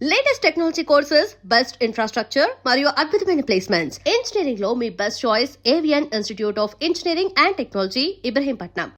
Latest technology courses, best infrastructure మరియు అద్భుతమైన placements. Engineering లో మీ best choice Avian institute of engineering and technology, Ibrahimpatnam.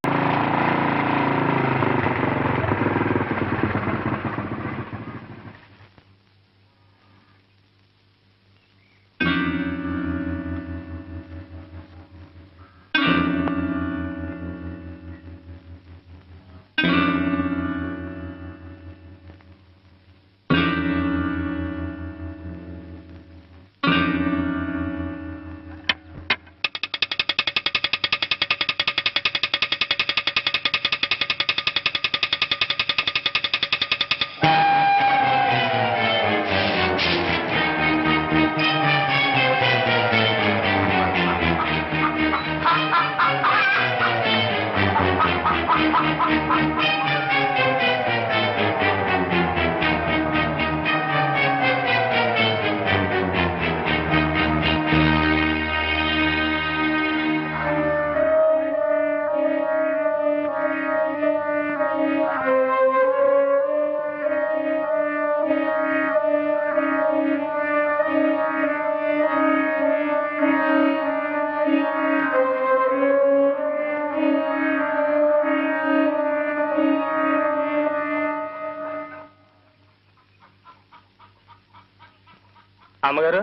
అమ్మగారు,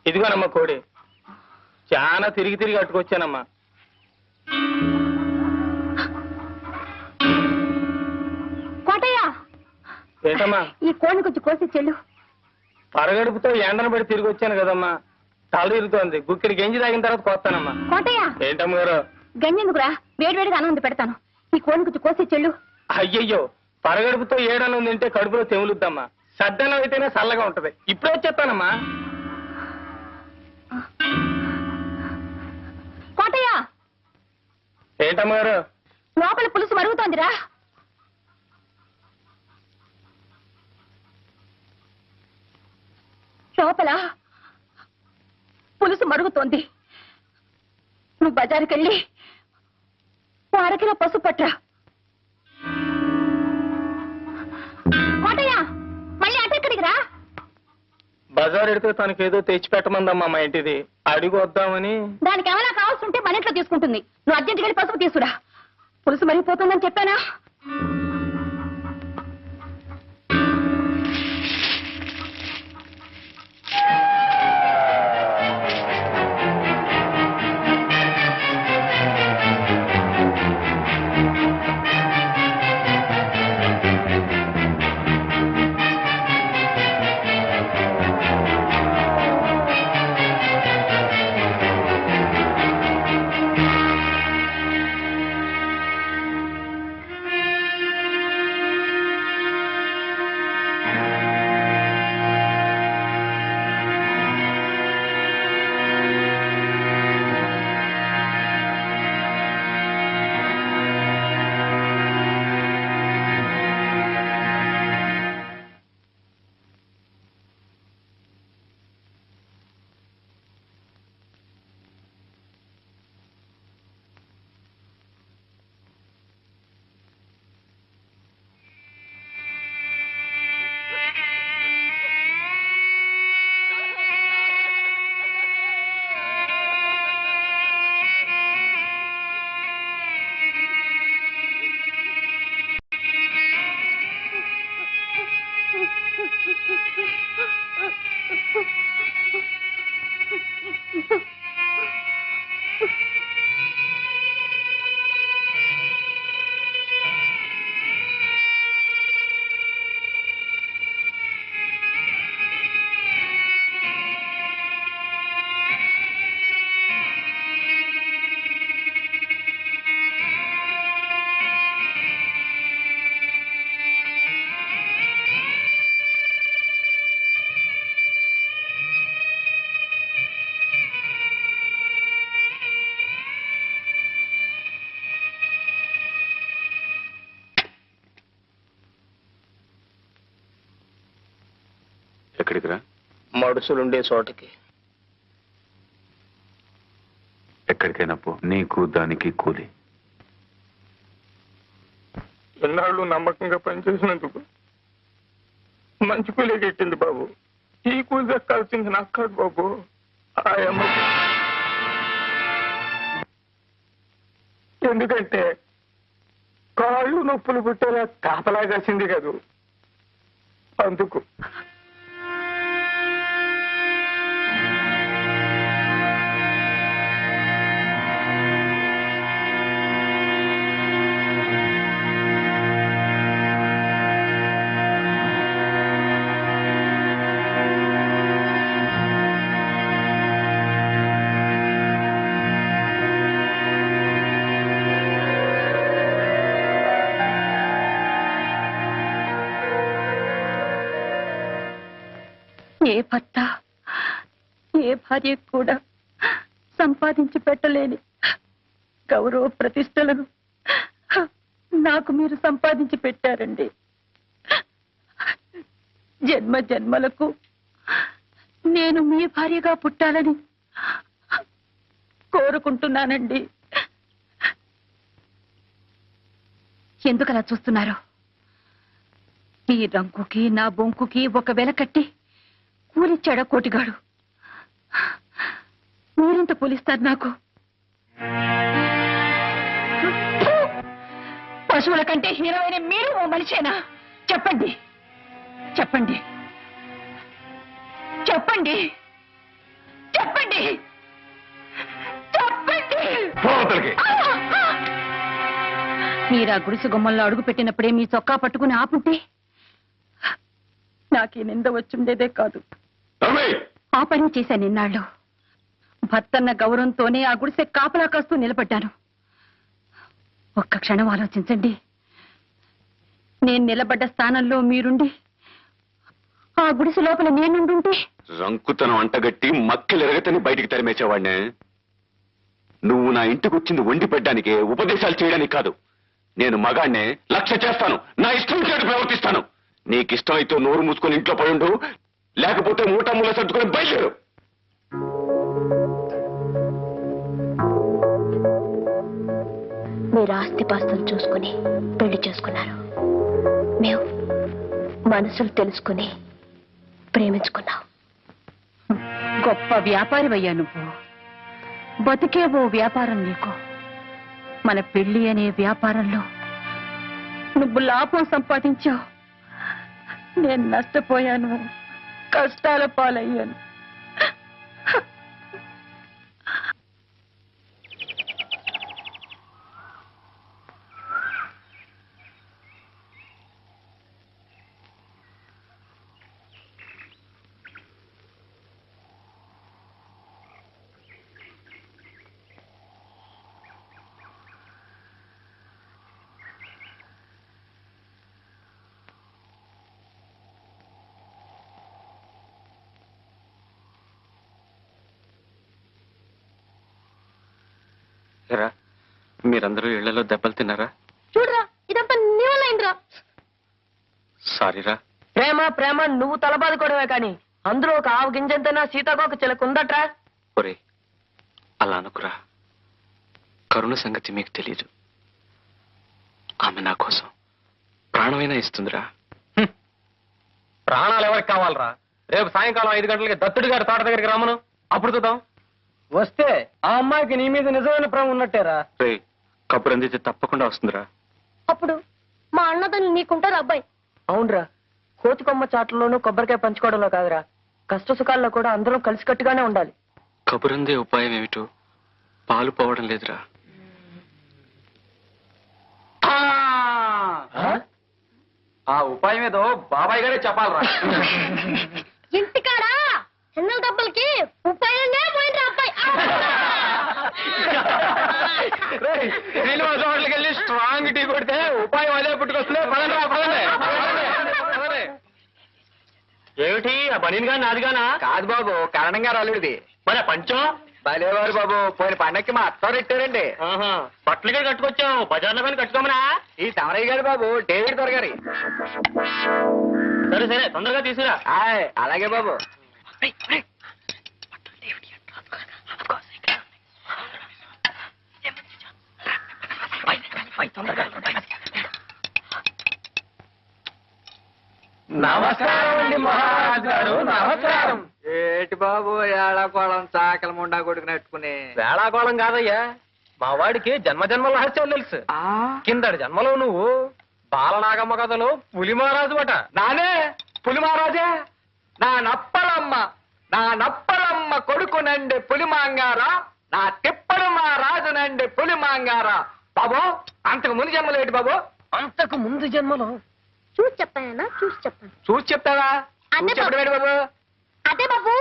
ఇదిగోనమ్మా కోడి. చాలా తిరిగి తిరిగి అట్టుకొచ్చానమ్మా. కోటయ్య, ఏంటమ్మా? ఈ కోడిని కొంచెం కోసి చెల్లు. పరగడుపుతో ఎండను పడి తిరిగి వచ్చాను కదమ్మా, తల తిరుగుతోంది. గుక్కిడి గంజి తాగిన తర్వాత కోస్తానమ్మా. కోటయ్య, ఏంటమ్మగారు? గంజెందుకురా, వేడివేడిగా అన్నం పెడతాను. ఈ కోడిని కొంచెం కోసి చెల్లు. అయ్యయ్యో, పరగడుపుతో ఏడన్నం తింటే కడుపులో తెములుద్దమ్మా. సద్దన్నం అయితేనే చల్లగా ఉంటది. ఇప్పుడే వచ్చేస్తానమ్మా. కోటయ్య, ఏంటమ్మగారు? లోపల పులుసు మరుగుతోందిరా. లోపల పులుసు మరుగుతోంది. నువ్వు బజారుకెళ్ళి అరకిలో పసుపు పట్రా. కోటయ్య, మళ్ళీ అటెక్కడికి రా. బజార్ ఎడితే తనకేదో తెచ్చి పెట్టమందమ్మా మా ఇంటిది. అడిగి వద్దామని. దానికి ఏమైనా కావాల్సి ఉంటే మన ఇంట్లో తీసుకుంటుంది. నువ్వు అర్జెంట్కి వెళ్ళి పసుపు తీసుకురా. పులుసు మరిగిపోతుందని చెప్పానా? ఎక్కడికి రా? మడుసులుండే చోటకి. ఎక్కడికైనా పో, నీకు దానికి కూలి. ఎన్నాళ్ళు నమ్మకంగా పనిచేసినందుకు మంచి కూలీ కట్టింది బాబు. ఈ కూలి దక్కాల్సింది నాకు కాదు బాబు, ఆయమ్మ. ఎందుకంటే కాళ్ళు నొప్పులు పుట్టేలా కాపలా కాసింది కదూ, అందుకు. ఏ భర్త ఏ భార్య కూడా సంపాదించి పెట్టలేని గౌరవ ప్రతిష్టలను నాకు మీరు సంపాదించి పెట్టారండి. జన్మ జన్మలకు నేను మీ భార్యగా పుట్టాలని కోరుకుంటున్నానండి. ఎందుకలా చూస్తున్నారు? మీ రంకుకి నా బొంకుకి ఒక వెల కట్టి కూలిచ్చాడా కోటిగాడు? మీరెంత కూలిస్తారు నాకు? పశువుల కంటే హీరోయిన్ మీరు ఓ మనిషేనా? చెప్పండి చెప్పండి చెప్పండి చెప్పండి చెప్పండి. మీరా గుడిసె గుమ్మల్లో అడుగు పెట్టినప్పుడే మీ చొక్కా పట్టుకుని ఆపుంటే నాకు ఈ నింద వచ్చుండేదే కాదు. ఆ పని చేశాను నిన్నాళ్ళు. భర్తన్న గౌరవంతోనే ఆ గుడిసె కాపలా కాస్తూ నిలబడ్డాను. ఒక్క క్షణం ఆలోచించండి. నేను నిలబడ్డ స్థానంలో మీరుండి ఆ గుడిసె లోపల నేనుండుంటే రంకుతనం అంటగట్టి మక్కిలెరగతని బయటికి తరిమేసేవాడినే. నువ్వు నా ఇంటికి వచ్చింది వండి పెట్టడానికే, ఉపదేశాలు చేయడానికి కాదు. నేను మగాడినే, లక్ష్య చేస్తాను, నా ఇష్టం చేటు ప్రవర్తిస్తాను. నీకిష్టం అయితే నోరు మూసుకొని ఇంట్లో పడుండు, లేకపోతే మూటమ్ముల సర్దుకొని బయలుదేరు. మీరు ఆస్తిపాస్తులు చూసుకుని పెళ్లి చేసుకున్నారు. మేము మనసులు తెలుసుకుని ప్రేమించుకున్నాం. గొప్ప వ్యాపారివయ్యా నువ్వు. బతికే ఓ వ్యాపారం నీకు. మన పెళ్లి అనే వ్యాపారంలో నువ్వు లాభం సంపాదించావు, నేను నష్టపోయాను, కష్టాల పాలయ్యాను. మీరందరూ ఇళ్లలో దెబ్బలు తిన్నారా? చూడరా, ఇదంతా నీ వల్ల అయిందిరా. సారీరా. ప్రేమ ప్రేమ నువ్వు తలబాదుకోవడమే కానీ అందులో ఒక ఆవు గింజంతైనా సీతాకోక చిలకుందట్రా. ఒరే, అలా అనుకురా. కరుణ సంగతి మీకు తెలియదు. ఆమె నా కోసం ప్రాణమైనా ఇస్తుందిరా. ప్రాణాలు ఎవరికి కావాలరా? రేపు సాయంకాలం 5 గంటలకి దత్తుడి గారి తోట దగ్గరికి రమ్మను, అప్పుడు చూద్దాం. వస్తే ఆ అమ్మాయికి నీ మీద నిజమైన ప్రేమ ఉన్నట్టేరా. రే, కబురు అందితే తప్పకుండా వస్తుందిరా. అప్పుడు మా అన్నదాన్ని నీకుంటారు అబ్బాయి. అవునరా, కోతికొమ్మ చాట్లలోనూ కొబ్బరికాయ పంచుకోవడంలో కాదురా, కష్ట సుఖాల్లో కూడా అందరం కలిసికట్టుగానే ఉండాలి. కబురందే ఉపాయం ఏమిటో పాలు పోవడం లేదురా. ఆ ఉపాయం ఏదో బాబాయ్ గారే చెప్పాలరా. ఇంటికాడా చిన్న దెబ్బలకి ఉపాయనే పోయిండ్రా అబ్బాయి. శ్రీనివాస హోటల్కి వెళ్ళి స్ట్రాంగ్ టీ కొడితే ఉపాయం అదే పుట్టుకొస్తుంది. పదండి రా, పదండి. ఏమిటి ఆ బనీన్ గాని నాదిగానా? కాదు బాబు, కరణం గారు అల్లుడిది. మరి పంచం భలేవారు బాబు, పోయిన పండక్కి మా అత్తారు పెట్టారండి. బట్టలు కూడా కట్టుకొచ్చాం, బజార్లో పని కట్టుకోమనా? ఈ తమరయ్య గారు బాబు, డేవిడ్ దొరగారి. సరే సరే, తొందరగా తీసుకురా. అలాగే బాబు. నమస్కారం అండి మహారాజు గారు, నమస్కారం. ఏటి బాబు ఏళాకోళం చాకల ముండా కొడుకు నెట్టుకుని? వేళాకోళం కాదయ్యా, మా వాడికి జన్మజన్మల రహస్యం తెలుసు. కిందటి జన్మలో నువ్వు బాలనాగమ్మ కథలో పులి మహారాజు అట. నానే పులి మహారాజే? నా నప్పలమ్మ కొడుకునండి పులి మాంగారా, నా తిప్పడు మా రాజునండి పులి మాంగారా. బాబు అంతకు ముందు జన్మలో ఏంటి బాబు? అంతకు ముందు జన్మలో చూసి చెప్పానా? చూసి చెప్పాను. చూసి చెప్తావా? అదే చూసి చెప్పడం ఏంటి బాబు? అదే బాబు,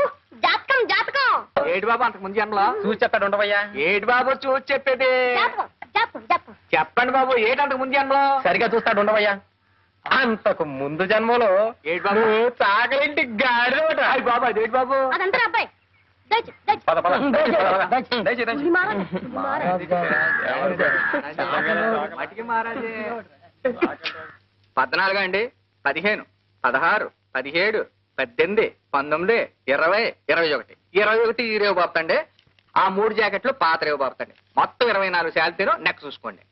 జాతకం జాతకం. ఏటి బాబు అంతకు ముందు జన్మలో? చూసి చెప్పాడు ఉండవయ్యా. ఏటి బాబు చూసి చెప్పేది? జాతకం జాతకం జాతకం. చెప్పండి బాబు, ఏటి అంతకు ముందు జన్మలో? సరిగా చూస్తాడు ఉండవయ్యా. అంతకు ముందు జన్మలో ఏటి బాబు? చాకలింటి గాడిదోట. అయ్యి బాబు అదేటి బాబు? అదంతా అబ్బాయి. దయచు దయచు. పద పద. పులి మహారాజు, పులి మహారాజు. మటికి మహారాజే. 14 అండి, 15, 16, 17, 18, 19, 20, 21. 21 ఈ రేవు బాపుతండి. ఆ 3 జాకెట్లు పాత రేవు బాపుతండి. మొత్తం 24 శాలితీరు. నెక్ చూసుకోండి.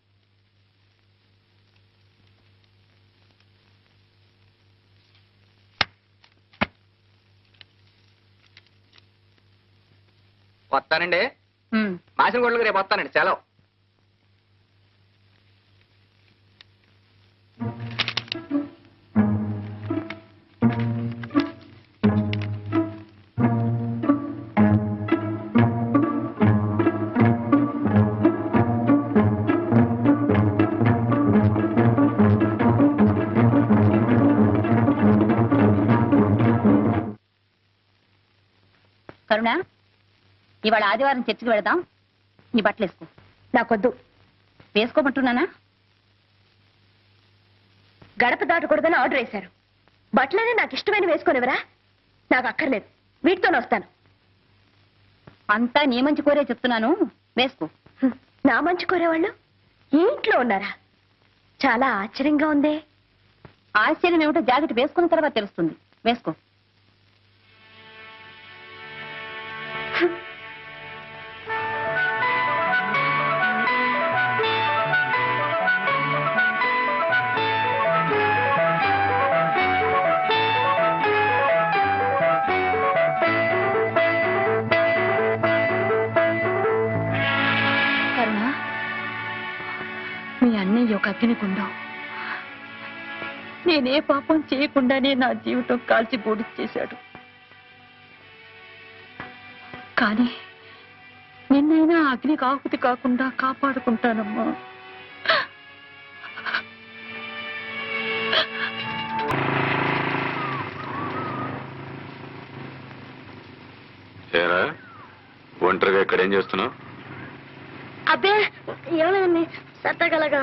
వస్తానండి. మాసిన గొడ్లకు రేపు వస్తానండి. సెలవు. కరుణ, ఇవాళ ఆదివారం చర్చికి వెళదాం. నీ బట్టలు వేసుకో. నాకొద్దు. వేసుకోమంటున్నానా? గడప దాటకూడదని ఆర్డర్ వేశారు. బట్టలనే నాకు ఇష్టమైన వేసుకొనివరా? నాకు అక్కర్లేదు, వీటితోనే వస్తాను. అంతా నీ మంచి కోరే చెప్తున్నాను, వేసుకో. నా మంచి కోరేవాళ్ళు ఈ ఇంట్లో ఉన్నారా? చాలా ఆశ్చర్యంగా ఉందే. ఆశ్చర్యం ఏమిటో జాకెట్ వేసుకున్న తర్వాత తెలుస్తుంది. వేసుకో. కరుణ, మీ అన్నయ్య ఒక అగ్నిగుండం. నేనే పాపం చేయకుండానే నా జీవితం కాల్చి బూడిచ్చేశాడు. కానీ నిన్నైనా అగ్నికి ఆహుతి కాకుండా కాపాడుకుంటానమ్మా. ఏరా ఒంటరిగా ఇక్కడ ఏం చేస్తున్నావు? అబ్బే ఏమైంది? సత్తగలగా.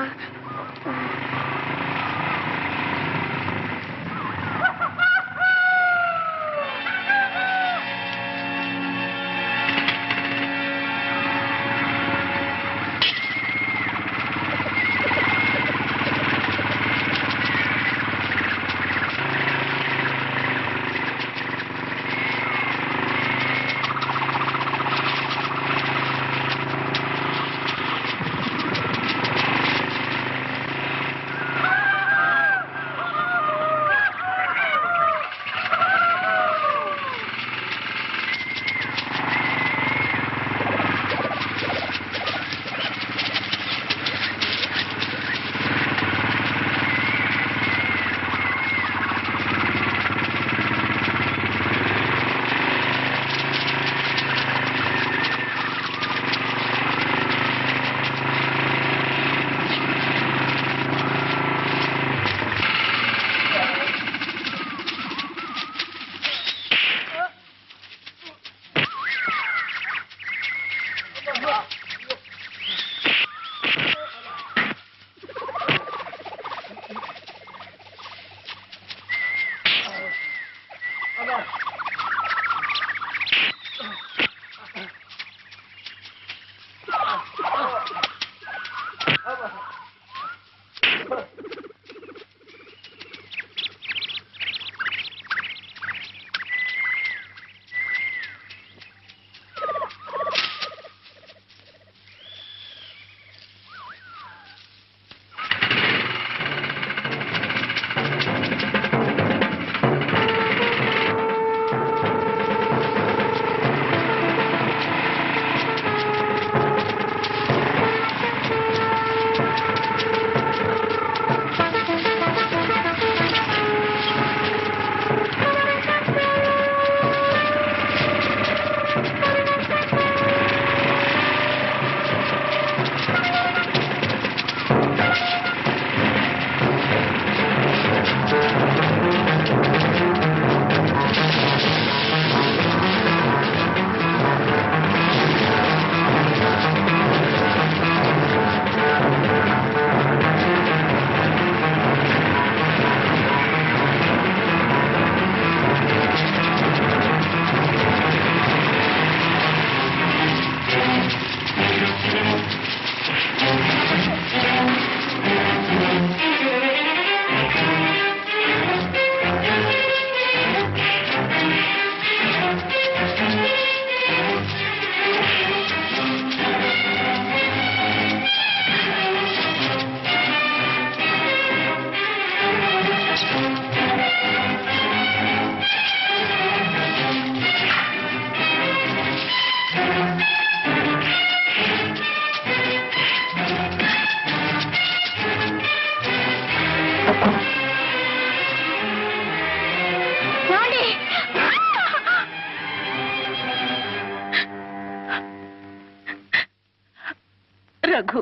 రఘు,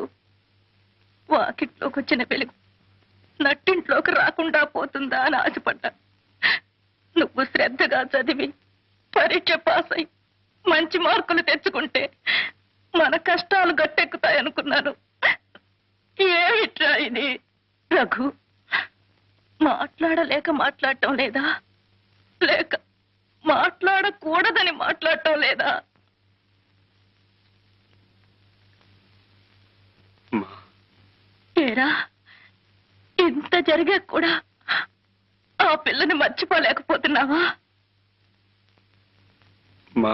వాకిట్లోకి వచ్చిన వెలుగు నట్టింట్లోకి రాకుండా పోతుందా అని ఆశపడ్డా. నువ్వు శ్రద్ధగా చదివి పరీక్ష పాస్ అయి మంచి మార్కులు తెచ్చుకుంటే మన కష్టాలు గట్టెక్కుతాయనుకున్నాను. ఏమిట్రా ఇది? రఘు, మాట్లాడలేక మాట్లాడటం లేదా, లేక మాట్లాడకూడదని మాట్లాడటం లేదా? ఏరా, ఇంత జరిగా కూడా ఆ పిల్లని మర్చిపోలేకపోతున్నావా? మా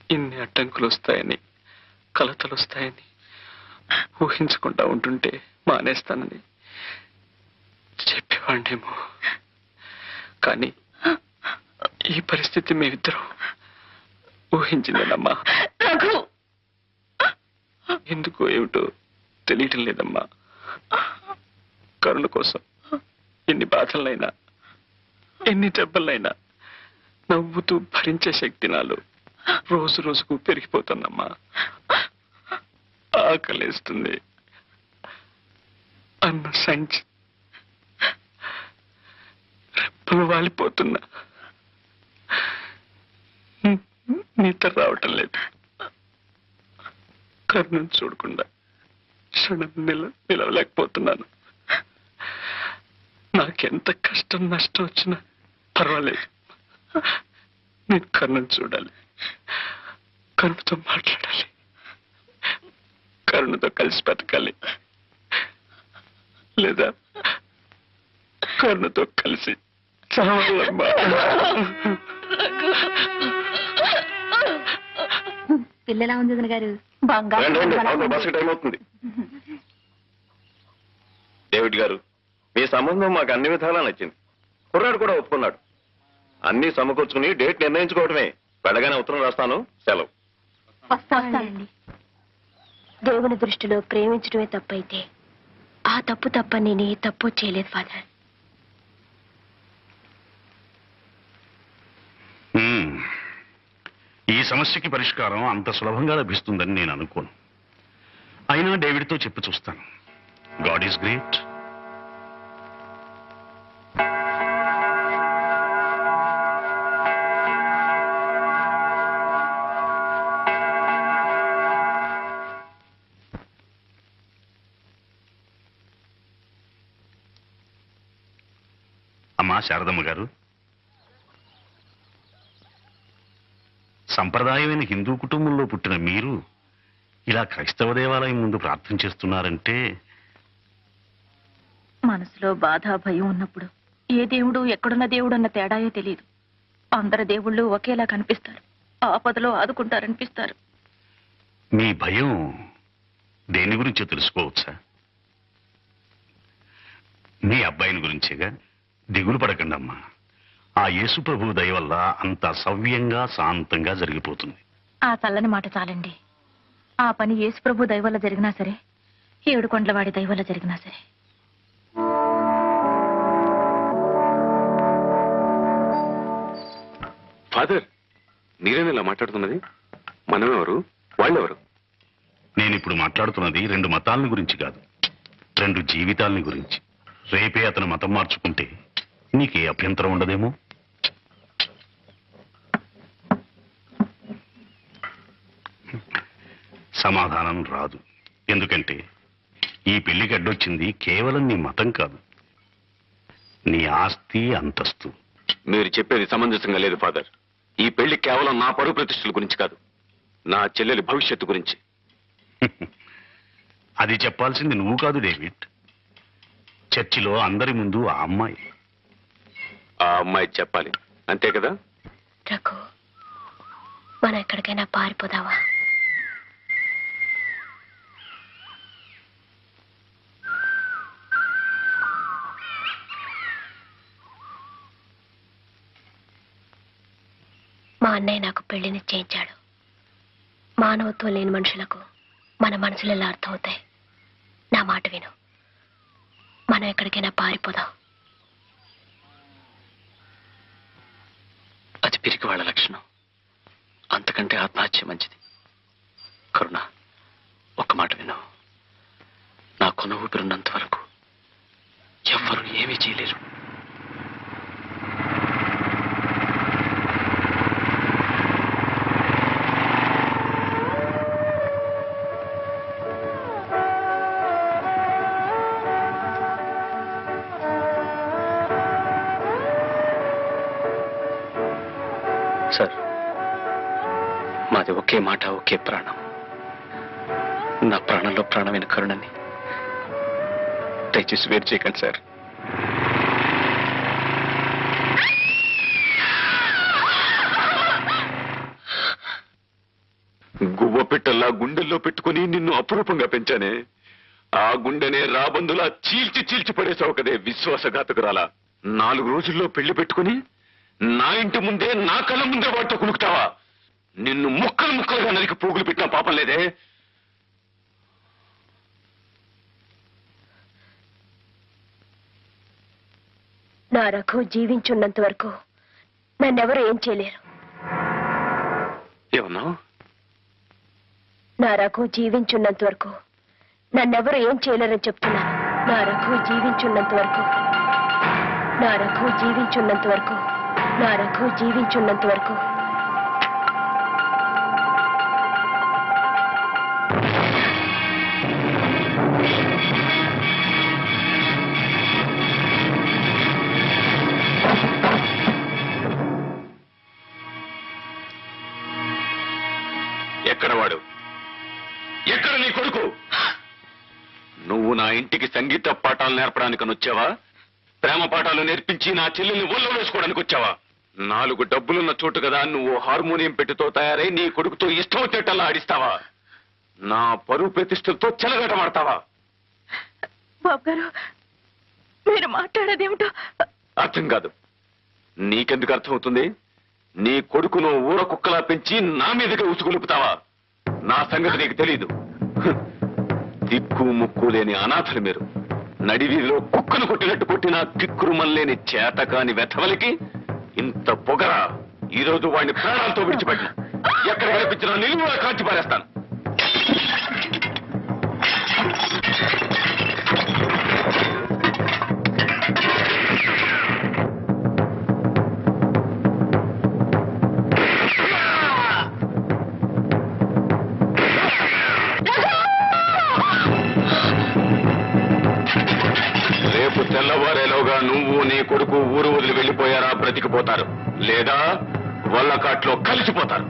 ఇన్ని అడ్డంకులు వస్తాయని, కలతలు వస్తాయని ఊహించకుండా ఉంటుంటే మానేస్తానని చెప్పేవాడినేమో. కానీ ఈ పరిస్థితి మేమిద్దరం ఊహించిందేనమ్మా. రఘు, ఎందుకో ఏమిటో తెలియటం లేదమ్మా. కరుణ కోసం ఎన్ని బాధలైనా, ఎన్ని దెబ్బలైనా నవ్వుతూ భరించే శక్తి నాలో రోజు రోజుకు పెరిగిపోతుందమ్మా. ఆకలేస్తుంది అన్న సంచి రెప్పలు వాలిపోతున్నా నిద్ర రావటం లేదు. కరుణను చూడకుండా క్షణం నిలవలేకపోతున్నాను. నాకెంత కష్టం నష్టం వచ్చినా పర్వాలేదు, నేను కరుణను చూడాలి, కరుణతో మాట్లాడాలి, కరుణతో కలిసి బతకాలి, లేదా కరుణతో కలిసి చావాలమ్మా. పిల్లలా ఉంది గారు? బస్సు టైం అవుతుంది. డేవిడ్ గారు, మీ సంబంధం మాకు అన్ని విధాలా నచ్చింది. కుర్రాడు కూడా ఒప్పుకున్నాడు. అన్ని సమకూర్చుకుని డేట్ నిర్ణయించుకోవడమే. వెళ్ళగానే ఉత్తరం రాస్తాను. సెలవు. వస్తానండి. దేవుని దృష్టిలో ప్రేమించడమే తప్పైతే ఆ తప్పు తప్ప నేను ఏ తప్పు చేయలేదు ఫాదర్. ఈ సమస్యకి పరిష్కారం అంత సులభంగా లభిస్తుందని నేను అనుకోను. అయినా డేవిడ్తో చెప్పి చూస్తాను. God is great. అమ్మా శారదమ్మ గారు, సంప్రదాయమైన హిందూ కుటుంబంలో పుట్టిన మీరు ఇలా క్రైస్తవ దేవాలయం ముందు ప్రార్థన చేస్తున్నారంటే, మనసులో బాధ భయం ఉన్నప్పుడు ఏ దేవుడు ఎక్కడున్న దేవుడు అన్న తేడాయో తెలియదు. అందరు దేవుళ్ళు ఒకేలా కనిపిస్తారు, ఆపదలో ఆదుకుంటారనిపిస్తారు. మీ భయం దేని గురించో తెలుసుకోవచ్చా? మీ అబ్బాయిని గురించేగా. దిగులు పడకండి అమ్మా. ఆ యేసు ప్రభు దయ వల్ల అంత సవ్యంగా శాంతంగా జరిగిపోతుంది. ఆ చల్లని మాట చాలండి. ఆ పని యేసు ప్రభు దయ వల్ల జరిగినా సరే, ఏడుకొండలవాడి దయ వల్ల జరిగినా సరే. ఫాదర్, మీరేనా ఇలా మాట్లాడుతున్నది? మనమెవరు, వాళ్ళెవరు? నేనిప్పుడు మాట్లాడుతున్నది 2 మతాలని గురించి కాదు, 2 జీవితాలని గురించి. రేపే అతను మతం మార్చుకుంటే నీకే అభ్యంతరం ఉండదేమో. సమాధానం రాదు. ఎందుకంటే ఈ పెళ్లికి అడ్డొచ్చింది కేవలం నీ మతం కాదు, నీ ఆస్తి అంతస్తు. మీరు చెప్పేది సమంజసంగా లేదు ఫాదర్. ఈ పెళ్లి కేవలం నా పరువు ప్రతిష్టల గురించి కాదు, నా చెల్లెలి భవిష్యత్తు గురించి. అది చెప్పాల్సింది నువ్వు కాదు డేవిడ్. చర్చిలో అందరి ముందు ఆ అమ్మాయి చెప్పాలి, అంతే కదా? రఘు, మనం ఎక్కడికైనా పారిపోదావా? మా అన్నయ్య నాకు పెళ్లి నిశ్చయించాడు. మానవత్వం లేని మనుషులకు మన మనసులు ఎలా అర్థమవుతాయి? నా మాట విను, మనం ఎక్కడికైనా పారిపోదాం. అది పిరికి వాళ్ళ లక్షణం. అంతకంటే ఆత్మహత్య మంచిది. కరుణ, ఒక్క మాట విను. నా కొన ఊపిరున్నంత వరకు ఎవ్వరూ ఏమీ చేయలేరు. సార్, మాది ఒకే మాట, ఒకే ప్రాణం. నా ప్రాణంలో ప్రాణమైన కరుణని దయచేసి వేరు చేయకండి సార్. గువ్వ పిట్టల్లా గుండెల్లో పెట్టుకుని నిన్ను అపురూపంగా పెంచానే, ఆ గుండెనే రాబందులా చీల్చి చీల్చి పడేసావు కదే విశ్వాసఘాతకురాలా. 4 రోజుల్లో పెళ్లి పెట్టుకుని నా ఇంటి ముందే, నా కళ్ళ ముందే వాటితో కునుకుతావా? నిన్ను ముక్కలు ముక్కలుగా నరికి పోగులు పెట్టిన పాపం లేదే. నా రఘు జీవించున్నంత వరకు నన్నెవరు ఏం చేయలేరు. ఏమన్నావు? నా రఘు జీవించున్నంత వరకు నన్నెవరు ఏం చేయలేరని చెప్తున్నాను. నా రఘు జీవించున్నంత వరకు, నా రఘు జీవించున్నంత వరకు, నా రఘు జీవించున్నంత వరకు. ఎక్కడ వాడు? ఎక్కడ నీ కొడుకు? నువ్వు నా ఇంటికి సంగీత పాఠాలు నేర్పడానికి వచ్చావా? ప్రేమ పాఠాలు నేర్పించి నా చెల్లెల్ని ఒళ్ళో వేసుకోవడానికి వచ్చావా? 4 డబ్బులున్న చోటు కదా నువ్వు హార్మోనియం పెట్టితో తయారై నీ కొడుకుతో ఇష్టం వచ్చేటల్లా ఆడిస్తావా? నా పరువు ప్రతిష్టలతో చెలగటమాడతావా? బాబు గారు, మీరు మాట్లాడేదేమిటో అర్థం కాదు. నీకెందుకు అర్థమవుతుంది? నీ కొడుకును ఊర కుక్కలా పెంచి నా మీదగా ఉసుగులుపుతావా? నా సంగతి నీకు తెలీదు. దిక్కు ముక్కు లేని అనాథలు మీరు. నడివీధిలో కుక్కను కొట్టినట్టు కొట్టిన కిక్కురుమల్లేని చేతకాని వెధవలికి ఇంత పొగరా? ఈ రోజు వాడిని ప్రాణాలతో విడిచిపెట్టిన ఎక్కడ కనిపించినా నిలువుగా కాల్చి పారేస్తాను. రేపు తెల్లవారేలోగా నువ్వు నీ కొడుకు ఊరు వదిలి వెళ్ళిపోయారా బ్రతికిపోతారు, లేదా వల్లకాట్లో కలిసిపోతారు.